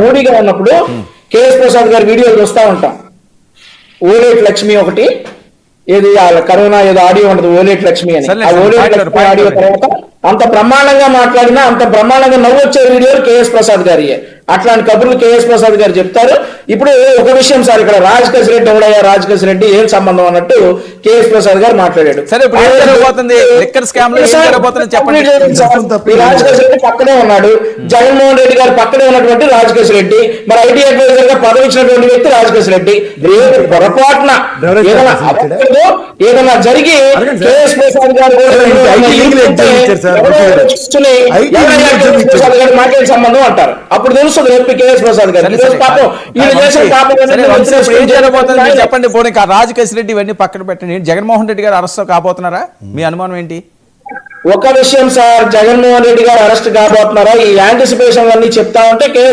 మూడీగా ఉన్నప్పుడు కేఎస్ ప్రసాద్ గారి వీడియోలు చూస్తా ఉంటాం. ఓలేటి లక్ష్మి ఒకటి, ఏది కరోనా ఏదో ఆడియో ఉండదు ఓలేటి లక్ష్మి అని. ఆ ఓలేటి లక్ష్మి ఆడియో తర్వాత అంత బ్రహ్మాండంగా మాట్లాడినా అంత బ్రహ్మాండంగా నవ్వు వచ్చే వీడియోలు కేఎస్ ప్రసాద్ గారి. అట్లాంటి కబుర్లు కేఎస్ ప్రసాద్ గారు చెప్తారు. ఇప్పుడు ఒక విషయం సార్, ఇక్కడ రాజకేశ్ రెడ్డి ఎవడయ్యా, రాజకేశ్ రెడ్డి ఏం సంబంధం అన్నట్టు కేఎస్ ప్రసాద్ గారు మాట్లాడాడు. రాజకేశ్ రెడ్డి పక్కనే ఉన్నాడు, జగన్మోహన్ రెడ్డి గారు పక్కనే ఉన్నటువంటి రాజకేశ్ రెడ్డి, మరి ఐటీ అడ్వైజర్ గా పదవి ఇచ్చినటువంటి వ్యక్తి రాజకేశ్ రెడ్డి. రేపు పొరపాటున ఏదైనా జరిగి కేఎస్ ప్రసాద్ గారు మాట్లాడే సంబంధం అంటారు. అప్పుడు తెలుస్తుంది కేఎస్ ప్రసాద్ గారు పాపం చెప్పండి. పోనీ రాజకేశ్ రెడ్డి ఇవన్నీ పక్కన పెట్టండి, జగన్మోహన్ రెడ్డి గారు అరెస్ట్ కాబోతున్నారా? మీ అనుమానం ఏంటి? ఒక విషయం సార్, జగన్మోహన్ రెడ్డి గారు అరెస్ట్ కాబోతున్నారా, ఈ యాంటిసిపేషన్ అన్ని చెప్తా ఉంటే